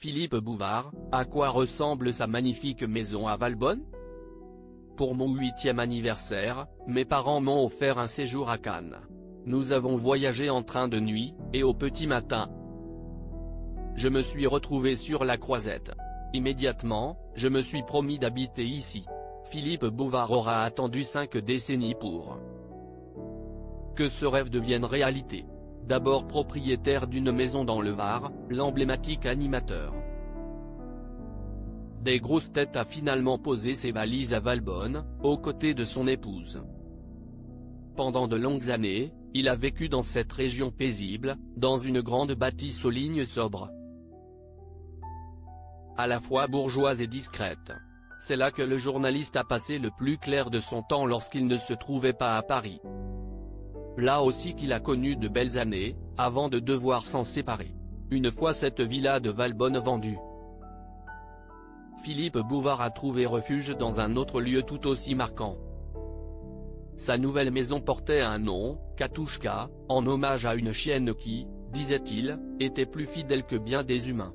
Philippe Bouvard, à quoi ressemble sa magnifique maison à Valbonne? Pour mon 8e anniversaire, mes parents m'ont offert un séjour à Cannes. Nous avons voyagé en train de nuit, et au petit matin, je me suis retrouvé sur la Croisette. Immédiatement, je me suis promis d'habiter ici. Philippe Bouvard aura attendu 5 décennies pour que ce rêve devienne réalité. D'abord propriétaire d'une maison dans le Var, l'emblématique animateur des grosses têtes a finalement posé ses valises à Valbonne, aux côtés de son épouse. Pendant de longues années, il a vécu dans cette région paisible, dans une grande bâtisse aux lignes sobres, à la fois bourgeoise et discrète. C'est là que le journaliste a passé le plus clair de son temps lorsqu'il ne se trouvait pas à Paris. Là aussi qu'il a connu de belles années, avant de devoir s'en séparer. Une fois cette villa de Valbonne vendue, Philippe Bouvard a trouvé refuge dans un autre lieu tout aussi marquant. Sa nouvelle maison portait un nom, Katouchka, en hommage à une chienne qui, disait-il, était plus fidèle que bien des humains.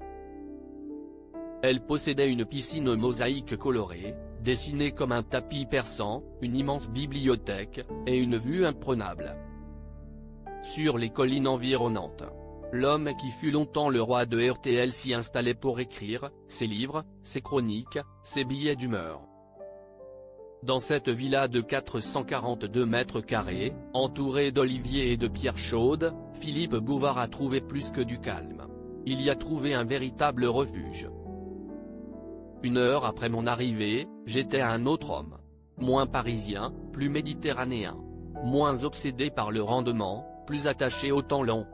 Elle possédait une piscine aux mosaïques colorées, dessinée comme un tapis persan, une immense bibliothèque, et une vue imprenable sur les collines environnantes. L'homme qui fut longtemps le roi de RTL s'y installait pour écrire ses livres, ses chroniques, ses billets d'humeur. Dans cette villa de 442 mètres carrés, entourée d'oliviers et de pierres chaudes, Philippe Bouvard a trouvé plus que du calme. Il y a trouvé un véritable refuge. 1 heure après mon arrivée, j'étais un autre homme. Moins parisien, plus méditerranéen. Moins obsédé par le rendement, plus attaché au temps long.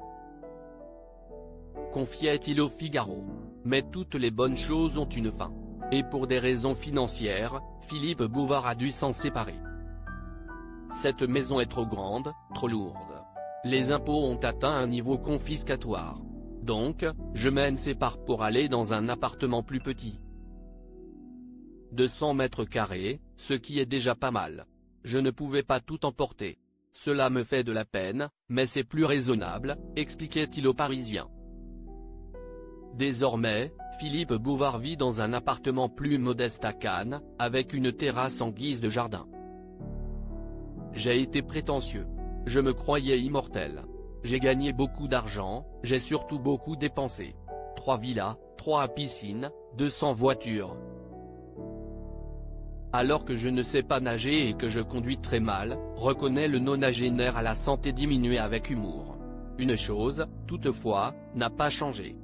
Confiait-il au Figaro. Mais toutes les bonnes choses ont une fin. Et pour des raisons financières, Philippe Bouvard a dû s'en séparer. Cette maison est trop grande, trop lourde. Les impôts ont atteint un niveau confiscatoire. Donc, je m'en sépare pour aller dans un appartement plus petit. 200 mètres carrés, ce qui est déjà pas mal. Je ne pouvais pas tout emporter. Cela me fait de la peine, mais c'est plus raisonnable, expliquait-il aux Parisiens. Désormais, Philippe Bouvard vit dans un appartement plus modeste à Cannes, avec une terrasse en guise de jardin. J'ai été prétentieux. Je me croyais immortel. J'ai gagné beaucoup d'argent, j'ai surtout beaucoup dépensé. 3 villas, 3 piscines, 200 voitures. Alors que je ne sais pas nager et que je conduis très mal, reconnaît le nonagénaire à la santé diminuée avec humour. Une chose, toutefois, n'a pas changé.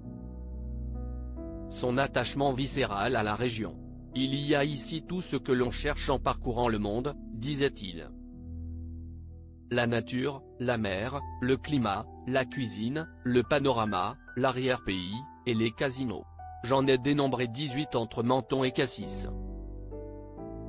Son attachement viscéral à la région. Il y a ici tout ce que l'on cherche en parcourant le monde, disait-il. La nature, la mer, le climat, la cuisine, le panorama, l'arrière-pays, et les casinos. J'en ai dénombré 18 entre Menton et Cassis.